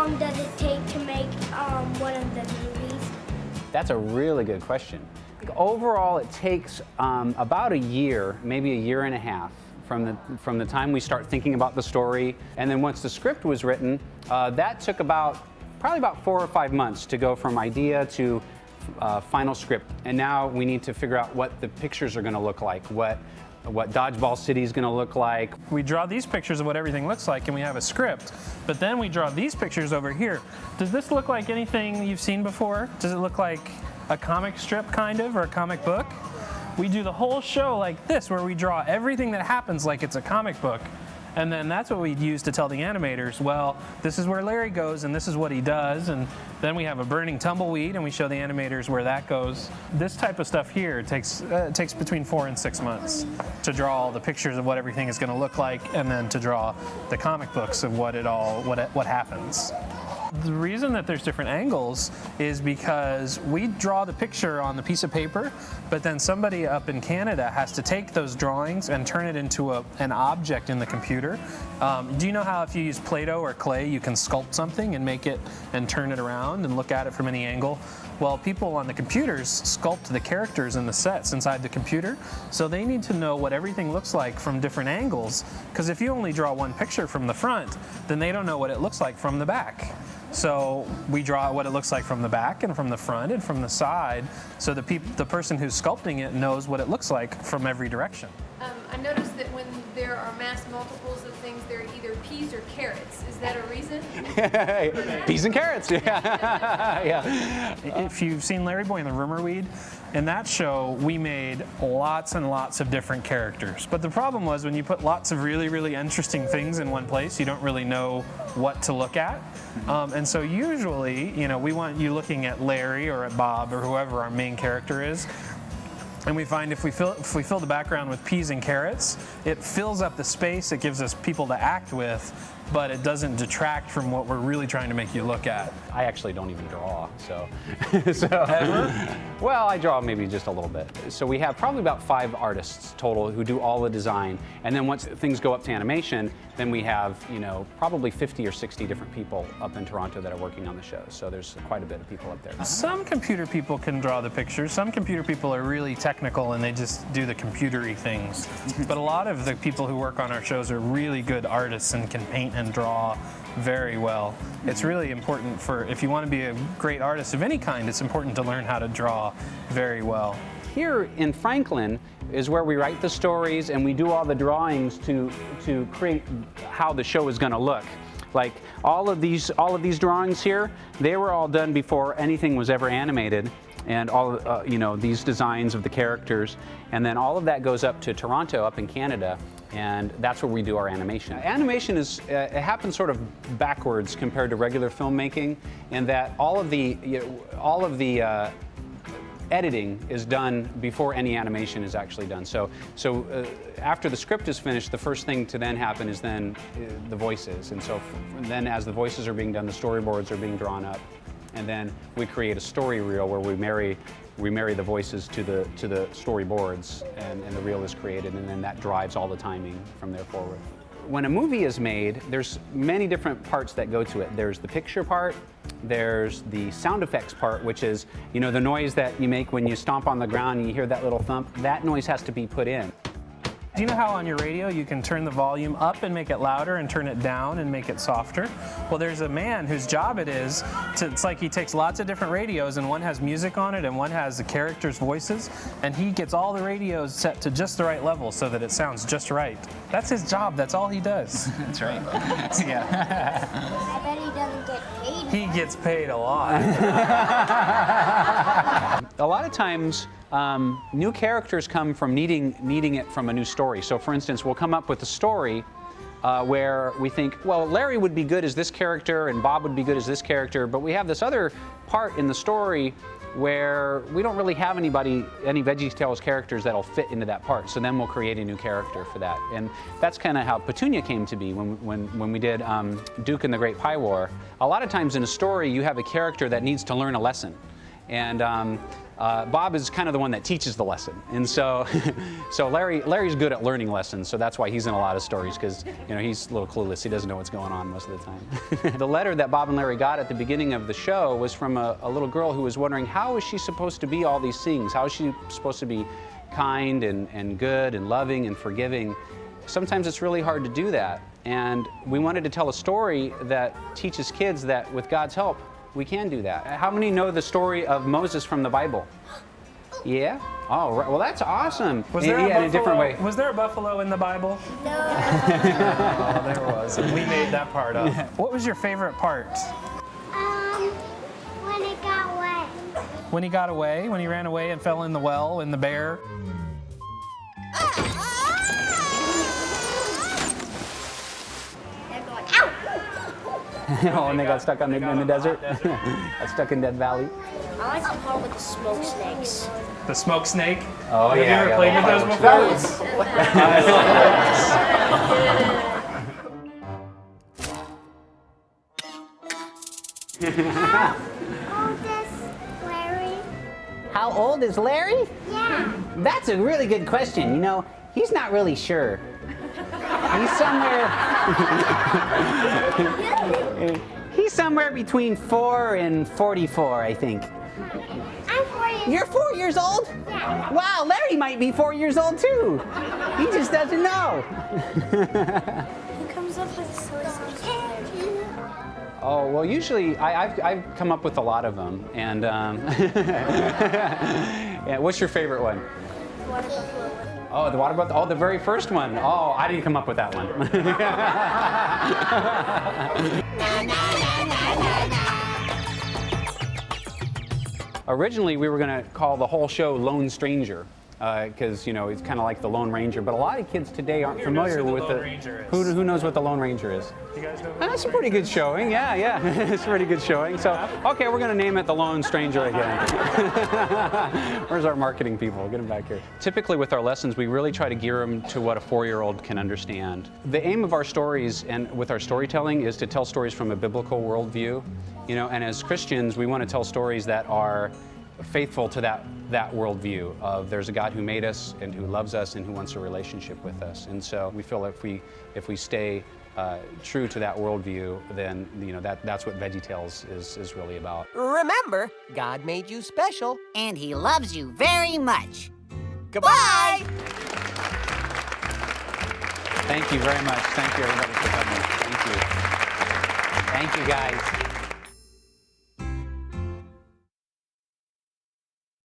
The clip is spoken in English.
long does it take to make one of the movies? That's a really good question. Overall, it takes about a year, maybe a year and a half, from the time we start thinking about the story. And then once the script was written, that took probably about 4 or 5 months to go from idea to final script. And now we need to figure out what the pictures are going to look like, what Dodgeball City is going to look like. We draw these pictures of what everything looks like, and we have a script. But then we draw these pictures over here. Does this look like anything you've seen before? Does it look like a comic strip, kind of, or a comic book? We do the whole show like this, where we draw everything that happens like it's a comic book. And then that's what we use to tell the animators, well, this is where Larry goes and this is what he does. And then we have a burning tumbleweed and we show the animators where that goes. This type of stuff here takes between 4 and 6 months to draw all the pictures of what everything is going to look like, and then to draw the comic books of what happens. The reason that there's different angles is because we draw the picture on the piece of paper, but then somebody up in Canada has to take those drawings and turn it into an object in the computer. Do you know how if you use Play-Doh or clay, you can sculpt something and make it and turn it around and look at it from any angle? Well, people on the computers sculpt the characters in the sets inside the computer, so they need to know what everything looks like from different angles, because if you only draw one picture from the front, then they don't know what it looks like from the back. So we draw what it looks like from the back and from the front and from the side, so the person who's sculpting it knows what it looks like from every direction. I noticed that when there are mass multiples of things, they're either peas or carrots. Is that a reason? Peas and carrots, yeah. Yeah. If you've seen Larry Boy and the Rumor Weed, in that show we made lots and lots of different characters. But the problem was, when you put lots of really, really interesting things in one place, you don't really know what to look at. And so usually, we want you looking at Larry or at Bob or whoever our main character is. And we find if we fill the background with peas and carrots, it fills up the space, it gives us people to act with, but it doesn't detract from what we're really trying to make you look at. I actually don't even draw, so. Ever? Well, I draw maybe just a little bit. So we have probably about 5 artists total who do all the design, and then once things go up to animation, then we have, probably 50 or 60 different people up in Toronto that are working on the show. So there's quite a bit of people up there. Some computer people can draw the pictures. Some computer people are really technical and they just do the computery things. But a lot of the people who work on our shows are really good artists and can paint and draw very well. It's really important if you want to be a great artist of any kind, it's important to learn how to draw very well. Here in Franklin is where we write the stories and we do all the drawings to create how the show is going to look. Like all of these drawings here, they were all done before anything was ever animated, and all these designs of the characters, and then all of that goes up to Toronto, up in Canada, and that's where we do our animation. Animation it happens sort of backwards compared to regular filmmaking, in that all of the editing is done before any animation is actually done. So after the script is finished, the first thing to then happen is then the voices. And so then as the voices are being done, the storyboards are being drawn up. And then we create a story reel where we marry the voices to the storyboards, and the reel is created, and then that drives all the timing from there forward. When a movie is made, there's many different parts that go to it. There's the picture part, there's the sound effects part, which is, the noise that you make when you stomp on the ground and you hear that little thump. That noise has to be put in. Do you know how on your radio you can turn the volume up and make it louder and turn it down and make it softer? Well, there's a man whose job it's like he takes lots of different radios, and one has music on it and one has the characters' voices, and he gets all the radios set to just the right level so that it sounds just right. That's his job, that's all he does. That's right. Yeah. I bet he doesn't get paid. He gets paid a lot. A lot of times, new characters come from needing it from a new story. So for instance, we'll come up with a story where we think, well, Larry would be good as this character and Bob would be good as this character, but we have this other part in the story where we don't really have any VeggieTales characters that'll fit into that part. So then we'll create a new character for that. And that's kind of how Petunia came to be when we did Duke and the Great Pie War. A lot of times in a story, you have a character that needs to learn a lesson. And Bob is kind of the one that teaches the lesson. And so, so Larry's good at learning lessons, so that's why he's in a lot of stories, because he's a little clueless. He doesn't know what's going on most of the time. The letter that Bob and Larry got at the beginning of the show was from a little girl who was wondering, how is she supposed to be all these things? How is she supposed to be kind and good and loving and forgiving? Sometimes it's really hard to do that. And we wanted to tell a story that teaches kids that with God's help, we can do that. How many know the story of Moses from the Bible? Yeah? Oh, right. Well, that's awesome. Was there in a different way. Was there a buffalo in the Bible? No. Oh, there was. We made that part up. What was your favorite part? When it got wet. When he got away? When he ran away and fell in the well in the bear? They're going, ow! Oh, and they got stuck in the desert? Got stuck in Death Valley? I like the part with the smoke snakes. The smoke snake? Oh, Have yeah. you ever played with those before? Larry? How old is Larry? Yeah. That's a really good question. He's not really sure. He's somewhere. He's somewhere between 4 and 44, I think. I'm 4 years You're 4 years old? Yeah. Wow, Larry might be 4 years old too. He just doesn't know. He comes up with silly songs. Oh, well, usually I've come up with a lot of them. And yeah, what's your favorite one? Water buffalo. Oh, the water buffalo. Oh, the very first one. Oh, I didn't come up with that one. Originally, we were going to call the whole show Lone Stranger, because it's kind of like the Lone Ranger. But a lot of kids today aren't familiar with Lone Ranger is. Who knows what the Lone Ranger is? You guys know That's a pretty good showing. Yeah, it's a pretty good showing. So, okay, we're going to name it the Lone Stranger again. Where's our marketing people? Get them back here. Typically, with our lessons, we really try to gear them to what a 4-year-old can understand. The aim of our stories and with our storytelling is to tell stories from a biblical worldview. And as Christians, we want to tell stories that are faithful to that worldview of there's a God who made us and who loves us and who wants a relationship with us. And so we feel if we stay true to that worldview, then that's what VeggieTales is really about. Remember, God made you special. And he loves you very much. Goodbye! Thank you very much. Thank you, everybody, for coming. Thank you. Thank you, guys.